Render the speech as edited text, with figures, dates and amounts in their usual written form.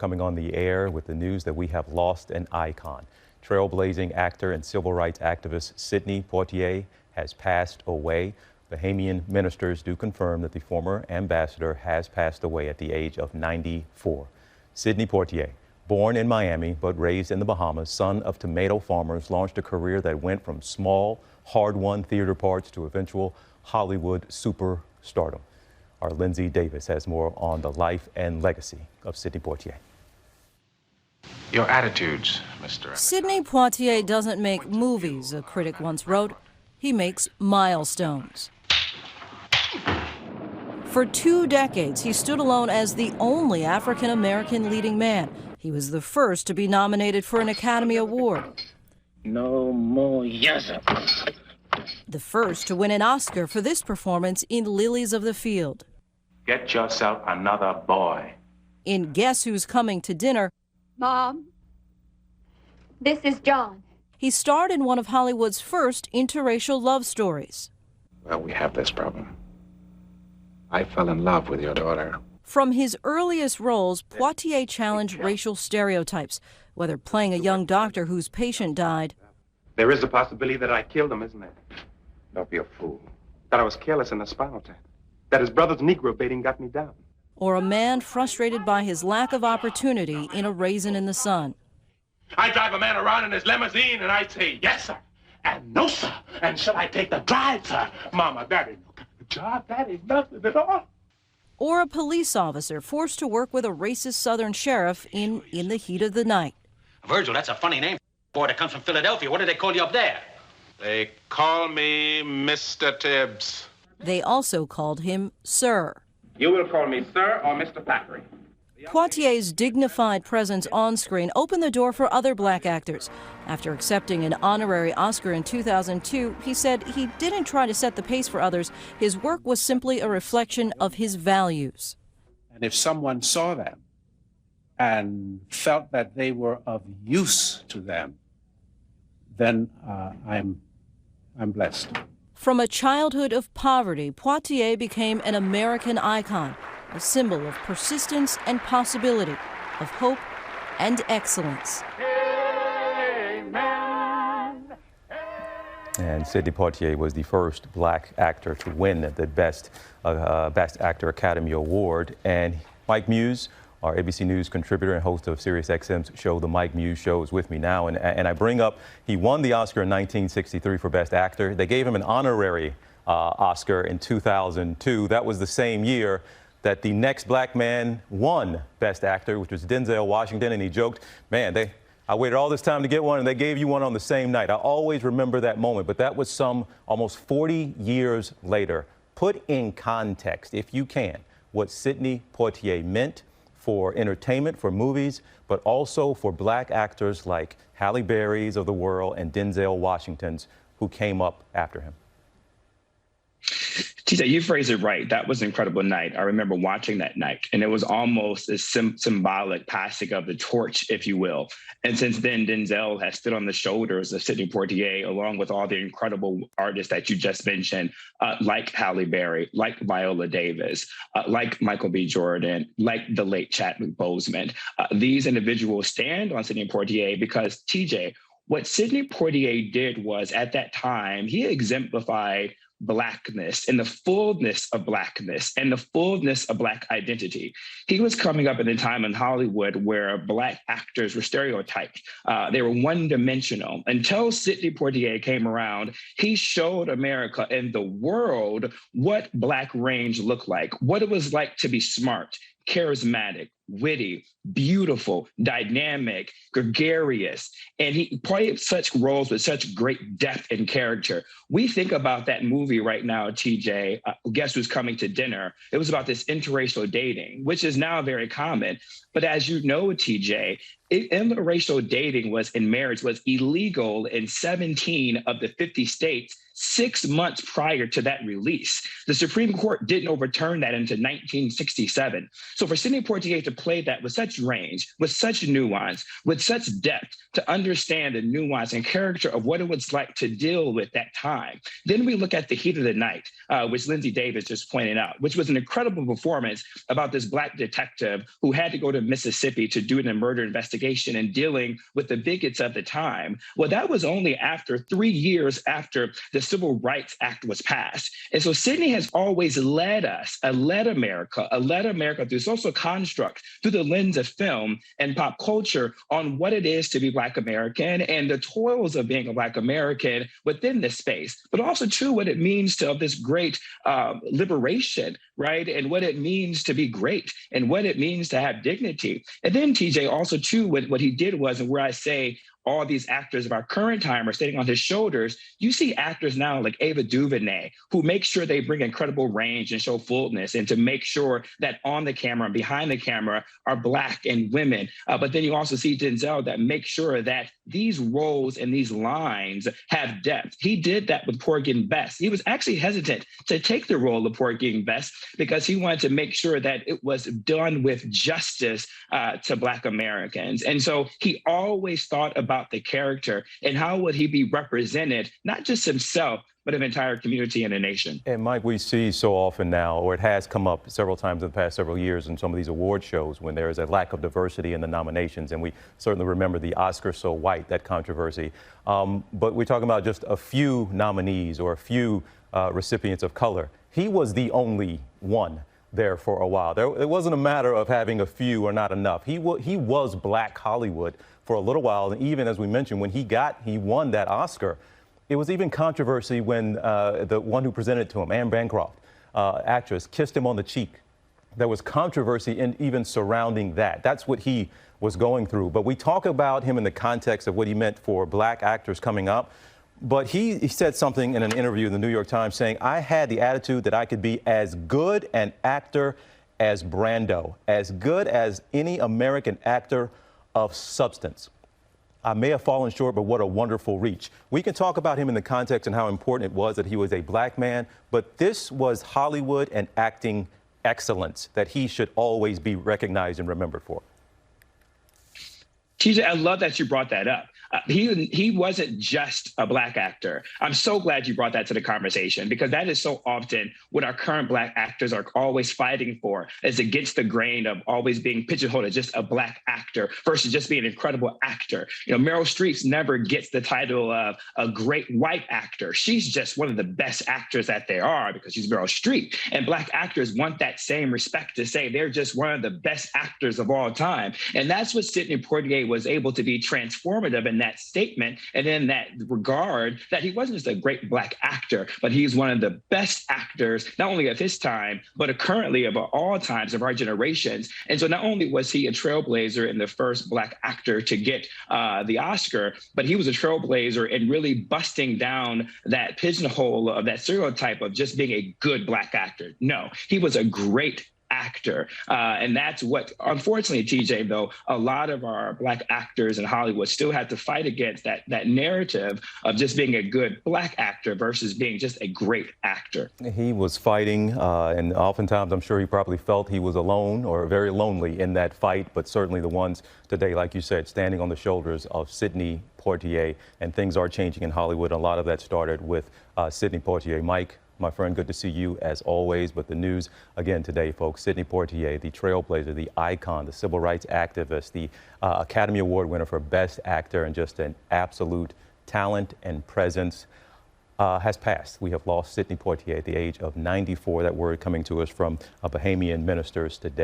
coming on the air with the news that we have lost an icon. Trailblazing actor and civil rights activist Sidney Poitier has passed away. Bahamian ministers do confirm that the former ambassador has passed away at the age of 94. Sidney Poitier, born in Miami but raised in the Bahamas, son of tomato farmers, launched a career that went from small, hard-won theater parts to eventual Hollywood superstardom. Our Lindsay Davis has more on the life and legacy of Sidney Poitier. Your attitudes, Mr. Sidney Poitier doesn't make movies, a critic once wrote. He makes milestones. For 2 decades, he stood alone as the only African-American leading man. He was the first to be nominated for an Academy Award. No more yassa. The first to win an Oscar for this performance in Lilies of the Field. Get yourself another boy. In Guess Who's Coming to Dinner, Mom, this is John. he starred in one of Hollywood's first interracial love stories. Well, we have this problem. I fell in love with your daughter. From his earliest roles, Poitier challenged racial stereotypes, whether playing a young doctor whose patient died, There is a possibility that I killed him, isn't there? Don't be a fool. That I was careless in the spinal tap. That his brother's Negro baiting got me down. or a man frustrated by his lack of opportunity in A Raisin in the Sun. I drive a man around in his limousine and I say, yes, sir, and no, sir, and shall I take the drive, sir? Mama, that ain't no kind of job. That ain't nothing at all. Or a police officer forced to work with a racist Southern sheriff in the Heat of the Night. Virgil, that's a funny name. Boy that comes from Philadelphia. What do they call you up there? They call me Mr. Tibbs. They also called him Sir. You will call me sir or Mr. Thackeray. Poitier's dignified presence on screen opened the door for other black actors. After accepting an honorary Oscar in 2002, he said he didn't try to set the pace for others. His work was simply a reflection of his values. And if someone saw them and felt that they were of use to them, then I'm blessed. From a childhood of poverty, Poitier became an American icon, a symbol of persistence and possibility, of hope and excellence. And Sidney Poitier was the first black actor to win the Best Actor Academy Award. And Mike Muse, our ABC News contributor and host of SiriusXM's show, The Mike Muse Show, is with me now. And I bring up, he won the Oscar in 1963 for Best Actor. They gave him an honorary Oscar in 2002. That was the same year that the next black man won Best Actor, which was Denzel Washington. And he joked, man, I waited all this time to get one, and they gave you one on the same night. I always remember that moment, but that was almost 40 years later. Put in context, if you can, what Sidney Poitier meant for entertainment, for movies, but also for black actors like Halle Berry's of the world and Denzel Washington's who came up after him. TJ, you phrased it right. That was an incredible night. I remember watching that night, and it was almost a symbolic passing of the torch, if you will. And since then, Denzel has stood on the shoulders of Sidney Poitier, along with all the incredible artists that you just mentioned, like Halle Berry, like Viola Davis, like Michael B. Jordan, like the late Chadwick Boseman. These individuals stand on Sidney Poitier because, TJ, what Sidney Poitier did was, at that time, he exemplified Blackness and the fullness of Blackness and the fullness of Black identity. He was coming up at a time in Hollywood where Black actors were stereotyped. They were one-dimensional. Until Sidney Poitier came around, he showed America and the world what Black range looked like, what it was like to be smart, charismatic, witty, beautiful, dynamic, gregarious, and he played such roles with such great depth and character. We think about that movie right now, TJ, Guess Who's Coming to Dinner? It was about this interracial dating, which is now very common. But as you know, TJ, interracial dating and marriage was illegal in 17 of the 50 states 6 months prior to that release. The Supreme Court didn't overturn that until 1967. So for Sidney Poitier to play that with such range, with such nuance, with such depth, to understand the nuance and character of what it was like to deal with that time. Then we look at The Heat of the Night, which Lindsay Davis just pointed out, which was an incredible performance about this Black detective who had to go to Mississippi to do a murder investigation and dealing with the bigots of the time. Well, that was only after 3 years after the Civil Rights Act was passed. And so Sidney has always led us, led America through social constructs, through the lens of film and pop culture on what it is to be Black American and the toils of being a Black American within this space, but also too what it means to this great liberation, right? And what it means to be great and what it means to have dignity. And then TJ also too, what he did was, and where I say all these actors of our current time are standing on his shoulders, you see actors now like Ava DuVernay, who make sure they bring incredible range and show fullness and to make sure that on the camera and behind the camera are Black and women. But then you also see Denzel that make sure that these roles and these lines have depth. He did that with Porgy Bess. He was actually hesitant to take the role of Porgy Bess because he wanted to make sure that it was done with justice to Black Americans. And so he always thought about the character and how would he be represented, not just himself, but an entire community and a nation. And Mike, we see so often now, or it has come up several times in the past several years in some of these award shows when there is a lack of diversity in the nominations. And we certainly remember the Oscar So White, that controversy. But we're talking about just a few nominees or a few recipients of color. He was the only one there for a while. It wasn't a matter of having a few or not enough. He was Black Hollywood for a little while. And even as we mentioned, when he won that Oscar, it was even controversy when the one who presented it to him, Anne Bancroft, actress, kissed him on the cheek. There was controversy in even surrounding that. That's what he was going through. But we talk about him in the context of what he meant for Black actors coming up. But he said something in an interview in the New York Times saying, I had the attitude that I could be as good an actor as Brando, as good as any American actor of substance. I may have fallen short, but what a wonderful reach. We can talk about him in the context and how important it was that he was a Black man, but this was Hollywood and acting excellence that he should always be recognized and remembered for. TJ, I love that you brought that up. He wasn't just a Black actor. I'm so glad you brought that to the conversation because that is so often what our current Black actors are always fighting for, is against the grain of always being pigeonholed as just a Black actor versus just being an incredible actor. You know, Meryl Streep never gets the title of a great white actor. She's just one of the best actors that there are because she's Meryl Streep. And Black actors want that same respect to say they're just one of the best actors of all time. And that's what Sidney Poitier was able to be transformative in that statement and in that regard, that he wasn't just a great Black actor, but he's one of the best actors, not only of his time, but currently of all times of our generations. And so not only was he a trailblazer and the first Black actor to get the Oscar, but he was a trailblazer in really busting down that pigeonhole of that stereotype of just being a good Black actor. No, he was a great actor. And that's what, unfortunately, TJ, though, a lot of our Black actors in Hollywood still had to fight against that narrative of just being a good Black actor versus being just a great actor. He was fighting, and oftentimes I'm sure he probably felt he was alone or very lonely in that fight, but certainly the ones today, like you said, standing on the shoulders of Sidney Poitier, and things are changing in Hollywood. A lot of that started with Sidney Poitier. Mike, my friend, good to see you as always. But the news again today, folks, Sidney Poitier, the trailblazer, the icon, the civil rights activist, the Academy Award winner for Best Actor, and just an absolute talent and presence, has passed. We have lost Sidney Poitier at the age of 94. That word coming to us from Bahamian ministers today.